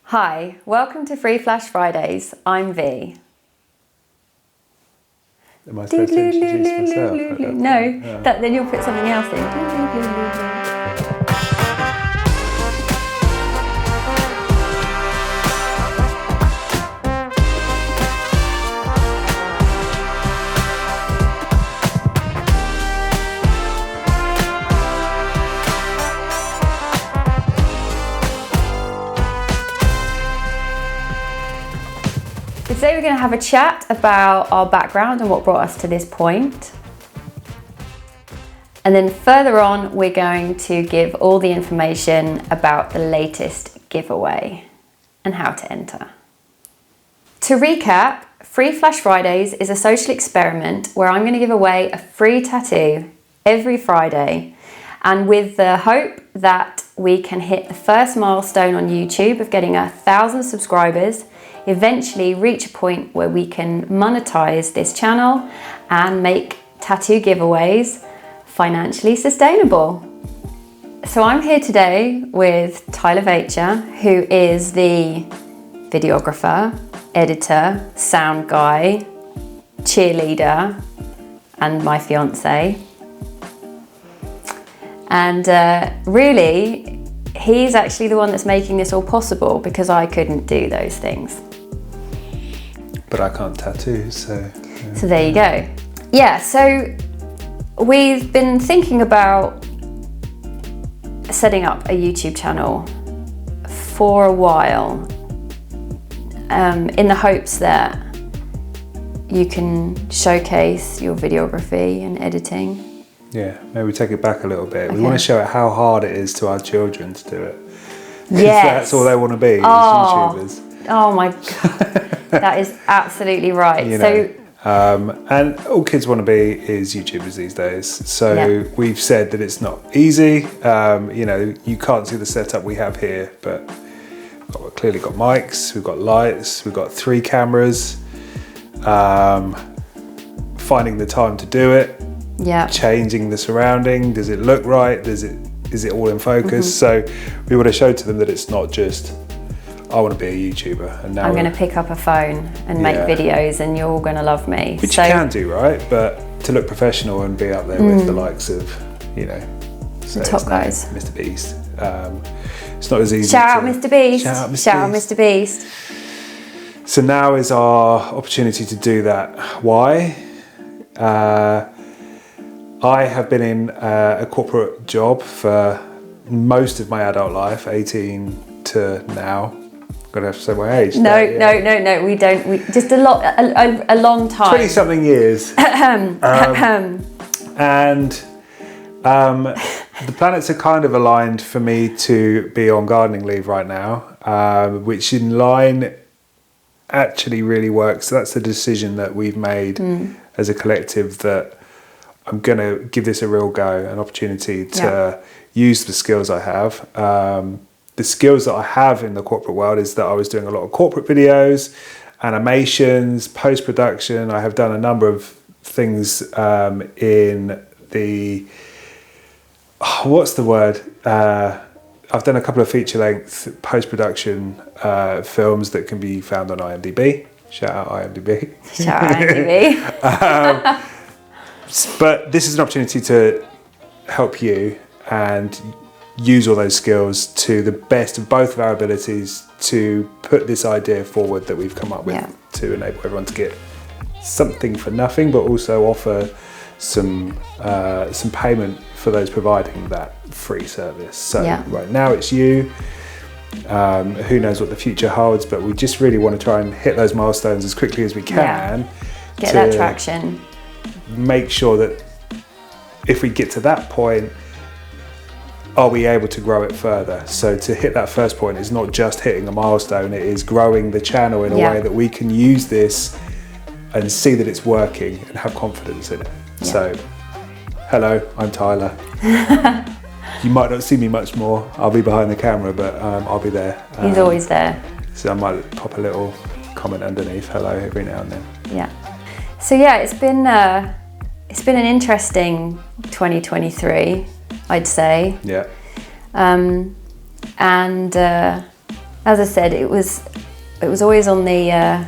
Hi, welcome to Free Flash Fridays. I'm V. Am I supposed to introduce myself? No, then you'll put something else in. Today we're going to have a chat about our background and what brought us to this point. And then further on, we're going to give all the information about the latest giveaway and how to enter. To recap, Free Flash Fridays is a social experiment where I'm going to give away a free tattoo every Friday, and with the hope that we can hit the first milestone on YouTube of getting 1,000 subscribers, eventually reach a point where we can monetize this channel and make tattoo giveaways financially sustainable. So I'm here today with Tyler Vacher, who is the videographer, editor, sound guy, cheerleader, and my fiance. And really, he's actually the one that's making this all possible because I couldn't do those things. But I can't tattoo, so... Yeah. So there you go. Yeah, so we've been thinking about setting up a YouTube channel for a while in the hopes that you can showcase your videography and editing. Yeah, maybe take it back a little bit. Okay. We want to show how hard it is to our children to do it. Yes. That's all they want to be, is YouTubers. Oh my God. That is absolutely right. You know, and all kids want to be is YouTubers these days. So we've said that it's not easy. You know, you can't see the setup we have here, but we've clearly got mics, we've got lights, we've got 3 cameras. Finding the time to do it. Yeah. Changing the surrounding. Does it look right? Is it all in focus? Mm-hmm. So we want to show to them that it's not just, I want to be a YouTuber, and now I'm going to pick up a phone and make videos and you're all going to love me. Which you can do, right? But to look professional and be up there with the likes of, you know, the top guys. Mr. Beast. It's not as easy. Shout out Mr. Beast. Shout out Mr. Beast. So now is our opportunity to do that. Why? I have been in a corporate job for most of my adult life, 18 to now. Gonna have to say my age. No, we don't. We just a long time. 20-something years. And the planets are kind of aligned for me to be on gardening leave right now, which in line actually really works. So that's the decision that we've made as a collective, that I'm gonna give this a real go, an opportunity to use the skills I have. The skills that I have in the corporate world is that I was doing a lot of corporate videos, animations, post-production. I have done a number of things in the, what's the word? I've done a couple of feature-length post-production films that can be found on IMDb. Shout out IMDb. Shout out IMDb. But this is an opportunity to help you and use all those skills to the best of both of our abilities to put this idea forward that we've come up with to enable everyone to get something for nothing, but also offer some payment for those providing that free service. So right now it's you. Who knows what the future holds, but we just really want to try and hit those milestones as quickly as we can. Get that traction. Make sure that if we get to that point, are we able to grow it further? So to hit that first point is not just hitting a milestone, it is growing the channel in a way that we can use this and see that it's working and have confidence in it. So, hello, I'm Tyler. You might not see me much more. I'll be behind the camera, but I'll be there. He's always there. So I might pop a little comment underneath, hello, every now and then. Yeah. So it's been an interesting 2023, I'd say. Yeah. And as I said, it was always on the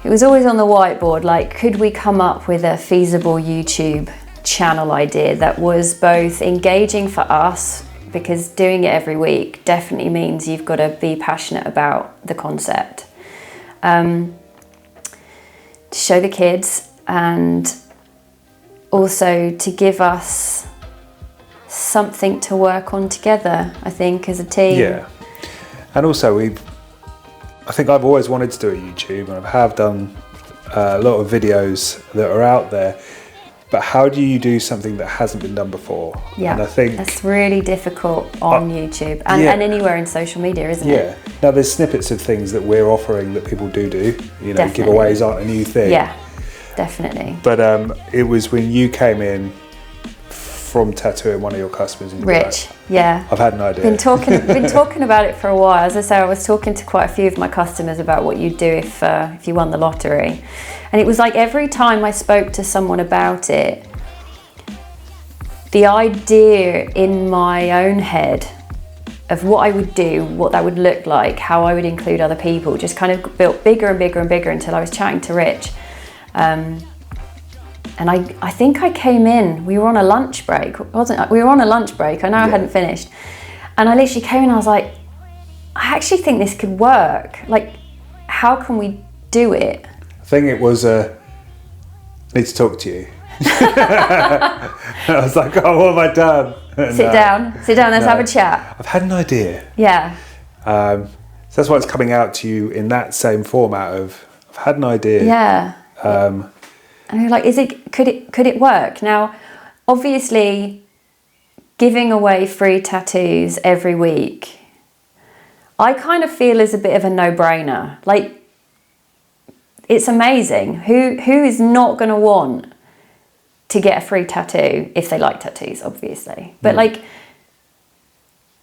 whiteboard, like, could we come up with a feasible YouTube channel idea that was both engaging for us, because doing it every week definitely means you've got to be passionate about the concept, to show the kids, and also to give us something to work on together, I think, as a team. Yeah. And also I think I've always wanted to do a YouTube, and I have done a lot of videos that are out there, but how do you do something that hasn't been done before? Yeah, and I think that's really difficult on YouTube and anywhere in social media, isn't it? Yeah. Now there's snippets of things that we're offering that people do. You know, Definitely. giveaways aren't a new thing. Yeah, definitely. But it was when you came in from tattooing one of your customers. And Rich, yeah. I've had an idea. Been talking about it for a while. As I say, I was talking to quite a few of my customers about what you'd do if you won the lottery. And it was like every time I spoke to someone about it, the idea in my own head of what I would do, what that would look like, how I would include other people, just kind of built bigger and bigger and bigger until I was chatting to Rich. And I think I came in, we were on a lunch break, wasn't I? We were on a lunch break, I know I hadn't finished. And I literally came in, I was like, I actually think this could work. Like, how can we do it? I think it was I need to talk to you. I was like, oh, what have I done? Sit down, let's have a chat. I've had an idea. Yeah. So that's why it's coming out to you in that same format of, I've had an idea. Yeah. And you're like, could it work? Now, obviously, giving away free tattoos every week, I kind of feel is a bit of a no-brainer. Like, it's amazing. Who is not going to want to get a free tattoo if they like tattoos, obviously? But like,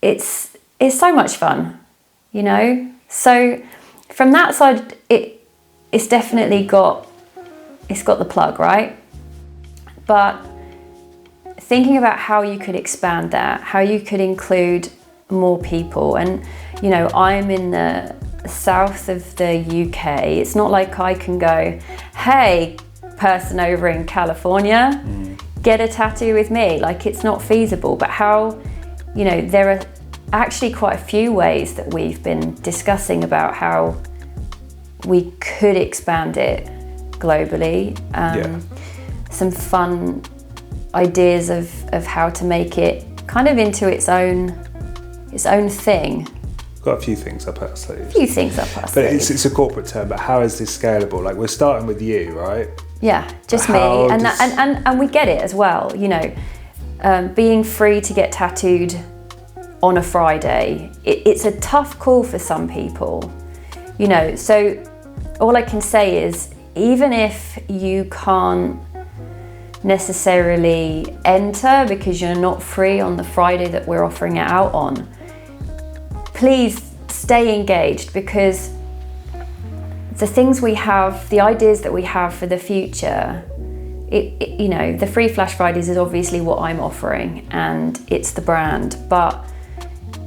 it's so much fun, you know? So from that side, it's definitely got the plug, right? But thinking about how you could expand that, how you could include more people, and you know, I'm in the south of the UK. It's not like I can go, hey, person over in California, get a tattoo with me. Like, it's not feasible. But how, you know, there are actually quite a few ways that we've been discussing about how we could expand it globally. Some fun ideas of how to make it kind of into its own thing. Got a few things up our sleeves. But it's a corporate term, but how is this scalable? Like, we're starting with you, right? Yeah, just me. And we get it as well, you know. Being free to get tattooed on a Friday, it's a tough call for some people, you know. So all I can say is, even if you can't necessarily enter because you're not free on the Friday that we're offering it out on, please stay engaged, because the things we have, the ideas that we have for the future, you know, the free Flash Fridays is obviously what I'm offering and it's the brand, but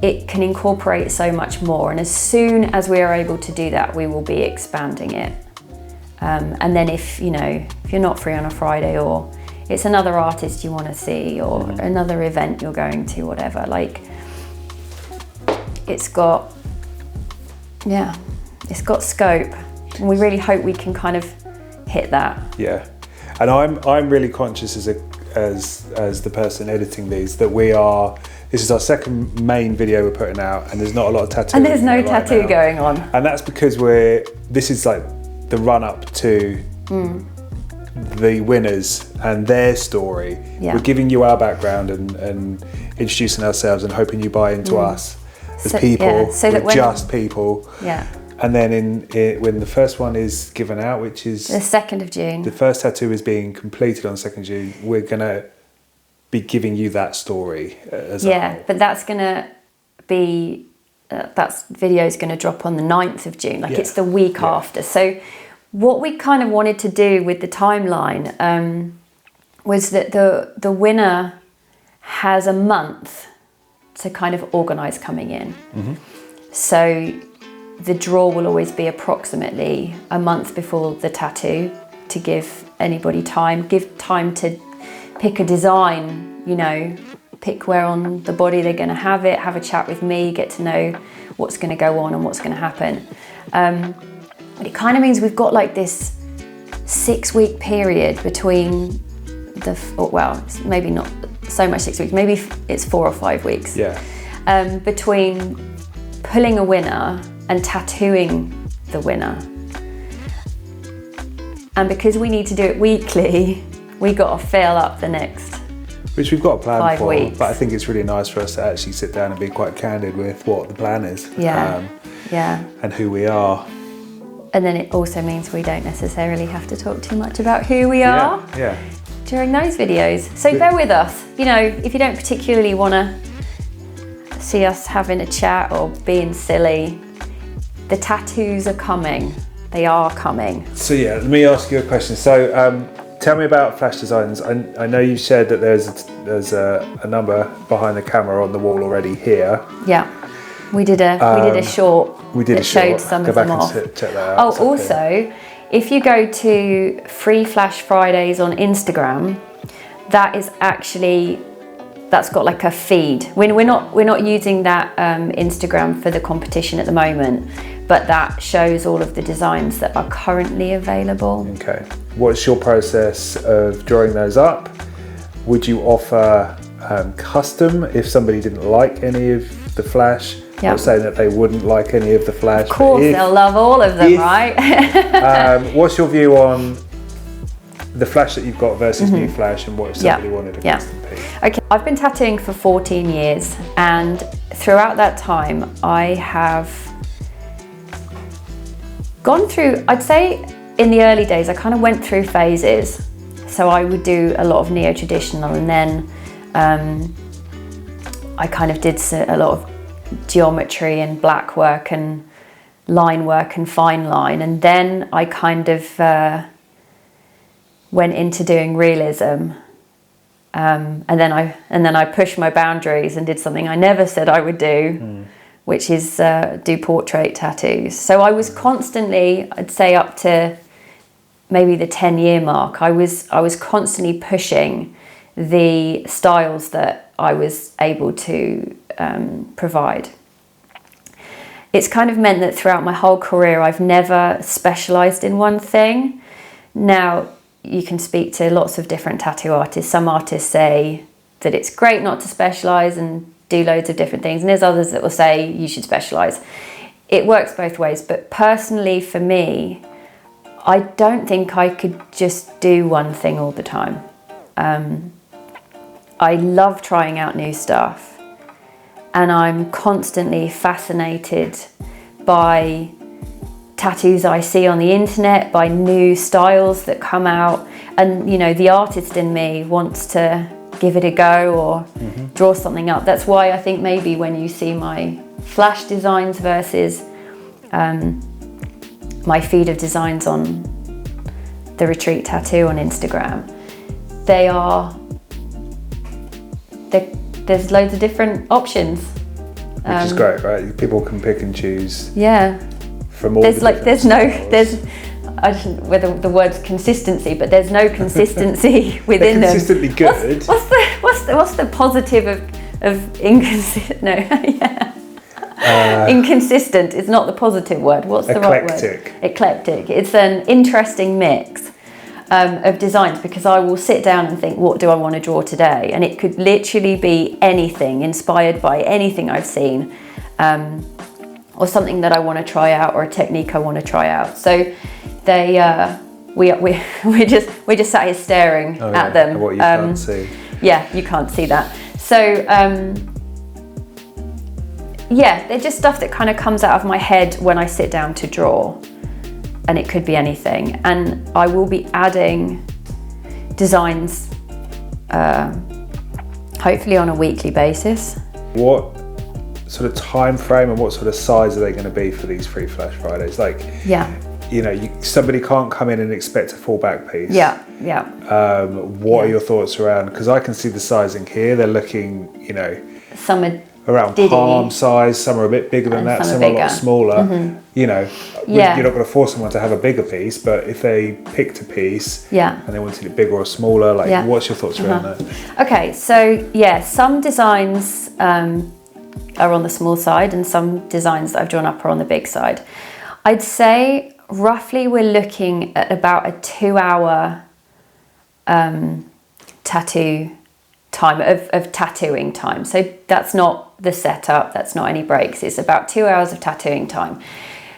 it can incorporate so much more. And as soon as we are able to do that, we will be expanding it. And then if you're not free on a Friday, or it's another artist you want to see, or another event you're going to, whatever, like, it's got scope, and we really hope we can kind of hit that. Yeah, and I'm really conscious as the person editing these that this is our second main video we're putting out, and there's not a lot of tattoo. And there's no tattoo going on. And that's because this is like the run up to the winners and their story. Yeah. We're giving you our background and introducing ourselves and hoping you buy into us as people, just people. Yeah. And then when the first one is given out, which is the 2nd of June, the first tattoo is being completed on the 2nd of June, we're gonna be giving you that story as a whole. But that's gonna be that video is gonna drop on the 9th of June. Like, it's the week after. So what we kind of wanted to do with the timeline was that the winner has a month to kind of organise coming in. So the draw will always be approximately a month before the tattoo, to give anybody time, to pick a design, you know, pick where on the body they're going to have it, have a chat with me, get to know what's going to go on and what's going to happen. It kind of means we've got like this 6-week period between it's maybe not so much 6 weeks, maybe it's 4 or 5 weeks. Yeah. Between pulling a winner and tattooing the winner. And because we need to do it weekly, we got to fill up the next, which we've got a plan 5 for, weeks. but I think it's really nice for us to actually sit down and be quite candid with what the plan is. Yeah. And who we are. And then it also means we don't necessarily have to talk too much about who we are during those videos. So bear with us. You know, if you don't particularly want to see us having a chat or being silly, the tattoos are coming. They are coming. So yeah, let me ask you a question. So tell me about Flash Designs. I know you said that there's a number behind the camera on the wall already here. Yeah, we did a short. That showed some of them off. Check that out. Oh, also, if you go to Free Flash Fridays on Instagram, that's got like a feed. We're not using that Instagram for the competition at the moment, but that shows all of the designs that are currently available. Okay. What's your process of drawing those up? Would you offer custom if somebody didn't like any of the Flash? Yep. Not saying that they wouldn't like any of the Flash. Of course, they'll love all of them, right? What's your view on the Flash that you've got versus new Flash, and what if somebody wanted a custom piece? Okay, I've been tattooing for 14 years, and throughout that time I have gone through, I'd say in the early days I kind of went through phases. So I would do a lot of neo-traditional, and then I kind of did a lot of geometry and black work and line work and fine line, and then I kind of went into doing realism, and then I pushed my boundaries and did something I never said I would do, which is do portrait tattoos. So I was constantly, I'd say up to maybe the 10-year mark, I was constantly pushing the styles that I was able to provide. It's kind of meant that throughout my whole career I've never specialised in one thing. Now, you can speak to lots of different tattoo artists. Some artists say that it's great not to specialise and do loads of different things, and there's others that will say you should specialise. It works both ways, but personally for me, I don't think I could just do one thing all the time. I love trying out new stuff, and I'm constantly fascinated by tattoos I see on the internet, by new styles that come out, and you know, the artist in me wants to give it a go or draw something up. That's why I think maybe when you see my Flash designs versus my feed of designs on the Retreat Tattoo on Instagram, there's loads of different options. Which is great, right? People can pick and choose. Yeah. From all there's the like styles. I don't know whether the word's consistency, but there's no consistency within them. Consistently good. What's the positive of inconsistent? No, yeah. Inconsistent is not the positive word. What's the right word? Eclectic. It's an interesting mix of designs, because I will sit down and think, what do I want to draw today? And it could literally be anything, inspired by anything I've seen, or something that I want to try out, or a technique I want to try out. So we're just sat here staring at them. And what you can't see. Yeah, you can't see that. So yeah, they're just stuff that kind of comes out of my head when I sit down to draw, and it could be anything. And I will be adding designs hopefully on a weekly basis. What sort of time frame and what sort of size are they going to be for these Free Flash Fridays? Like, you know, somebody can't come in and expect a full back piece. What are your thoughts around? Because I can see the sizing here. They're looking, you know. Some are around Did he? palm size, some are a bit bigger than And that, some are some are a lot bigger. smaller. You know, Yeah. you're not going to force someone to have a bigger piece, but if they picked a piece Yeah. and they wanted it bigger or smaller, like Yeah. what's your thoughts around that? Okay, so yeah, some designs are on the small side and some designs that I've drawn up are on the big side. I'd say roughly we're looking at about a 2-hour tattoo time of tattooing time. So that's not the setup, that's not any breaks. It's about 2 hours of tattooing time.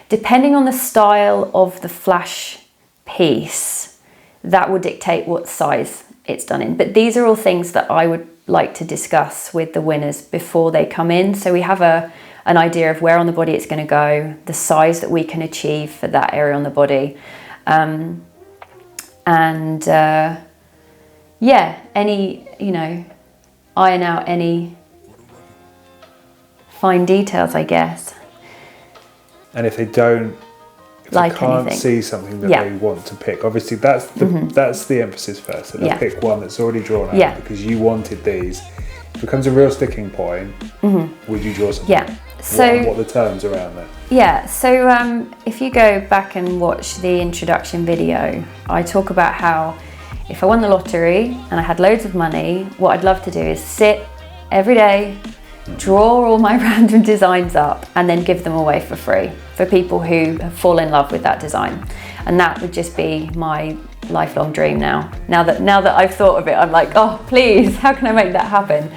Depending on the style of the flash piece, that will dictate what size it's done in. But these are all things that I would like to discuss with the winners before they come in. So we have an idea of where on the body it's going to go, the size that we can achieve for that area on the body. Any, you know, iron out any fine details, I guess. And if they don't, if Like they can't anything. see something that Yeah. they want to pick, obviously that's the emphasis first. So they'll Yeah. pick one that's already drawn out Yeah. because you wanted these. If it becomes a real sticking point, would you draw something? Yeah. So what are the terms around that? yeah, so if you go back and watch the introduction video, I talk about how if I won the lottery and I had loads of money, what I'd love to do is sit every day, draw all my random designs up and then give them away for free for people who have fallen in love with that design. And that would just be my lifelong dream now. Now that I've thought of it, I'm like, oh, please, how can I make that happen?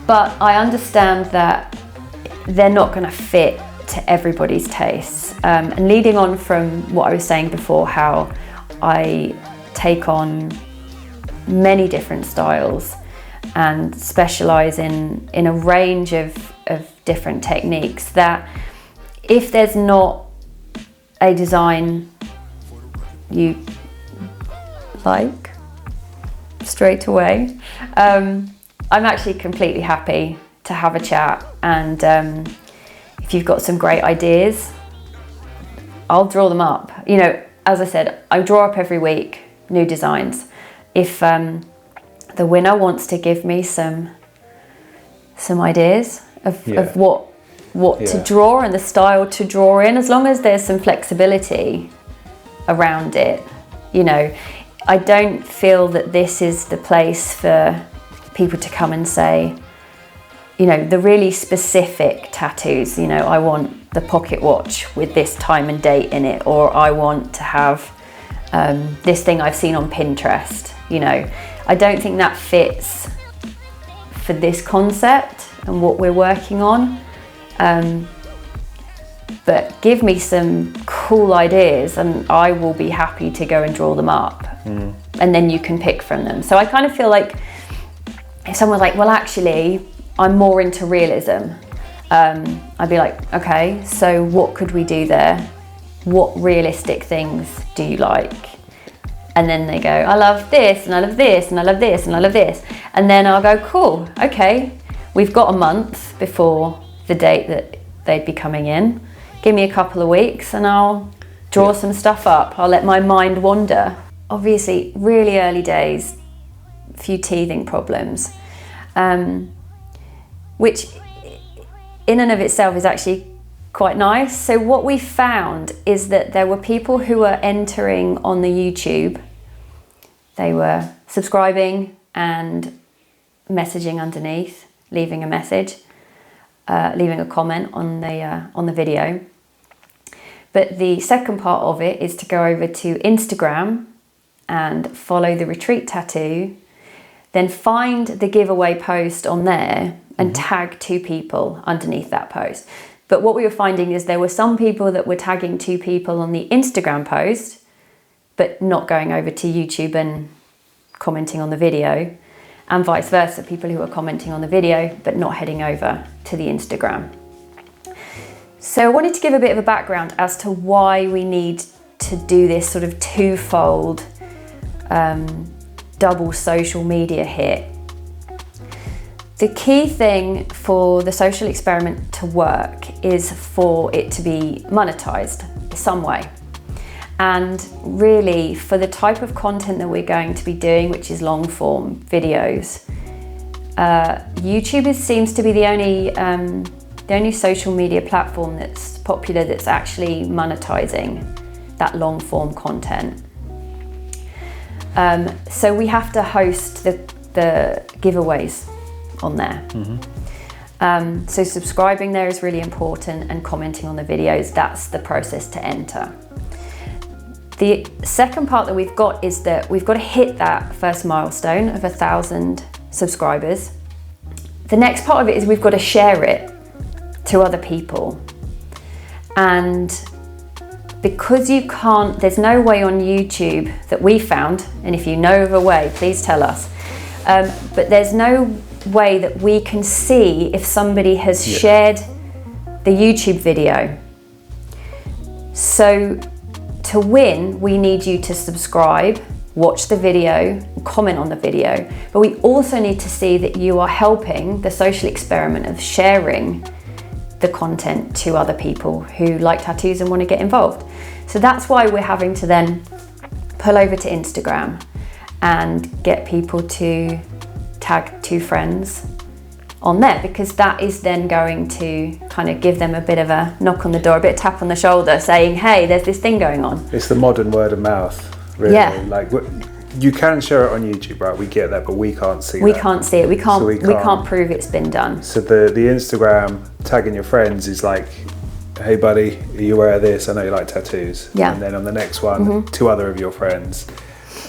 But I understand that they're not going to fit to everybody's tastes. And leading on from what I was saying before, how I take on many different styles and specialise in a range of different techniques, that if there's not a design you like straight away, I'm actually completely happy to have a chat, and if you've got some great ideas, I'll draw them up. You know, as I said, I draw up every week new designs. If the winner wants to give me some ideas of what to draw and the style to draw in, as long as there's some flexibility around it, you know, I don't feel that this is the place for people to come and say, you know, the really specific tattoos, you know, I want the pocket watch with this time and date in it, or I want to have this thing I've seen on Pinterest, you know. I don't think that fits for this concept and what we're working on. But give me some cool ideas and I will be happy to go and draw them up. And then you can pick from them. So I kind of feel like if someone's like, well, actually, I'm more into realism, I'd be like, okay, so what could we do there? What realistic things do you like? And then they go, I love this, and I love this, and I love this, and I love this. And then I'll go, cool, okay, we've got a month before the date that they'd be coming in. Give me a couple of weeks and I'll draw some stuff up. I'll let my mind wander. Obviously, really early days, a few teething problems, which in and of itself is actually quite nice. So what we found is that there were people who were entering on the YouTube. They were subscribing and messaging underneath, leaving a message, leaving a comment on the video. But the second part of it is to go over to Instagram and follow the retreat tattoo, then find the giveaway post on there and tag 2 people underneath that post. But what we were finding is there were some people that were tagging 2 people on the Instagram post, but not going over to YouTube and commenting on the video, and vice versa, people who were commenting on the video, but not heading over to the Instagram. So I wanted to give a bit of a background as to why we need to do this sort of twofold double social media hit. The key thing for the social experiment to work is for it to be monetized some way. And really, for the type of content that we're going to be doing, which is long form videos, YouTube seems to be the only social media platform that's popular that's actually monetizing that long form content. So we have to host the giveaways on there. So subscribing there is really important, and commenting on the videos, that's the process to enter. The second part that we've got is that we've got to hit that first milestone of 1,000 subscribers. The next part of it is we've got to share it to other people. And because you can't, there's no way on YouTube that we found, and if you know of a way, please tell us. But there's no way that we can see if somebody has shared the YouTube video. So to win, we need you to subscribe, watch the video, comment on the video, but we also need to see that you are helping the social experiment of sharing the content to other people who like tattoos and want to get involved. So that's why we're having to then pull over to Instagram and get people to tag 2 friends on there, because that is then going to kind of give them a bit of a knock on the door, a bit of tap on the shoulder saying, hey, there's this thing going on. It's the modern word of mouth, really. Yeah. Like, you can share it on YouTube, right? We get that, but we can't see it. We can't see it. We can't prove it's been done. So the Instagram tagging your friends is like, hey buddy, are you aware of this? I know you like tattoos. Yeah. And then on the next one, 2 other of your friends.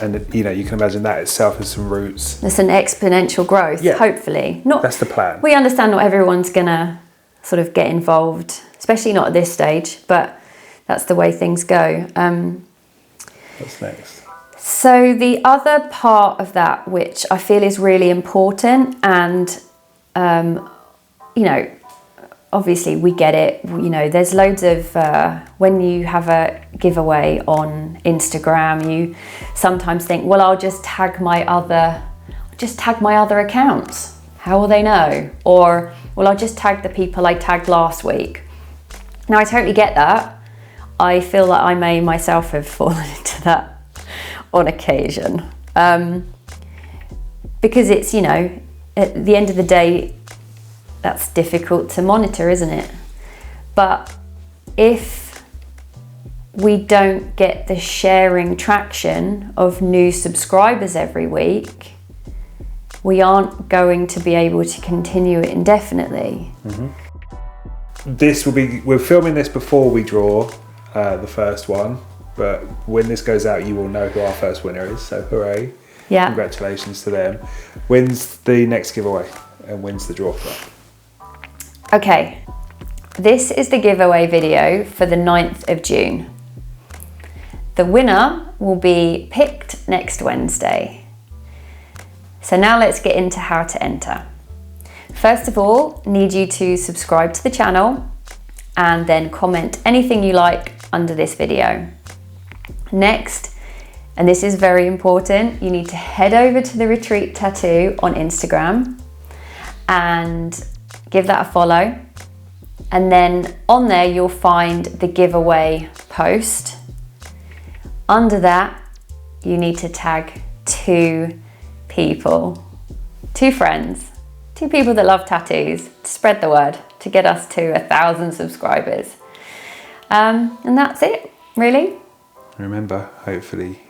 And you can imagine that itself has some roots. There's an exponential growth, hopefully. That's the plan. We understand not everyone's gonna sort of get involved, especially not at this stage, but that's the way things go. What's next? So the other part of that, which I feel is really important, and obviously we get it, there's loads of, when you have a giveaway on Instagram, you sometimes think, well, I'll just tag my other accounts. How will they know? Or, well, I'll just tag the people I tagged last week. Now, I totally get that. I feel that I may myself have fallen into that on occasion. Because it's, at the end of the day, that's difficult to monitor, isn't it? But if we don't get the sharing traction of new subscribers every week, we aren't going to be able to continue it indefinitely. We're filming this before we draw the first one, but when this goes out, you will know who our first winner is, so hooray. Yeah. Congratulations to them. When's the next giveaway, and when's the draw for that? Okay, this is the giveaway video for the 9th of June. The winner will be picked next Wednesday. So now let's get into how to enter. First of all, need you to subscribe to the channel and then comment anything you like under this video. Next, and this is very important, you need to head over to the Retreat Tattoo on Instagram and give that a follow, and then on there you'll find the giveaway post. Under that you need to tag 2 people, 2 friends, 2 people that love tattoos, to spread the word, to get us to 1,000 subscribers. And that's it, really. Remember, hopefully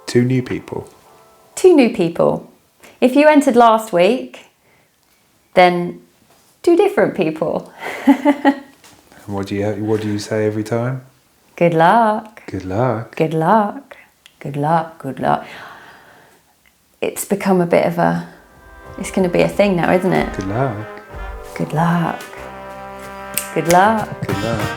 2 new people. 2 new people. If you entered last week, then 2 different people. And what do you say every time? Good luck. Good luck. Good luck. Good luck. Good luck. It's become a bit of it's going to be a thing now, isn't it? Good luck. Good luck. Good luck. Good luck.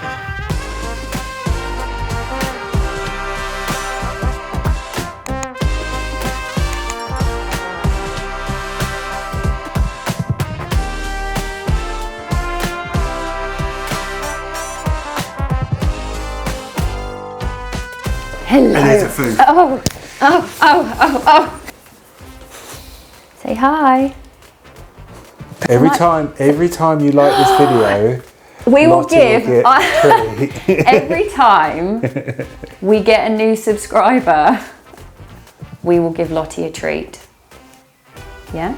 Hello. And there's a food. Oh. Say hi. Every time you like this video, we will Lottie give will get every time we get a new subscriber, we will give Lottie a treat. Yeah?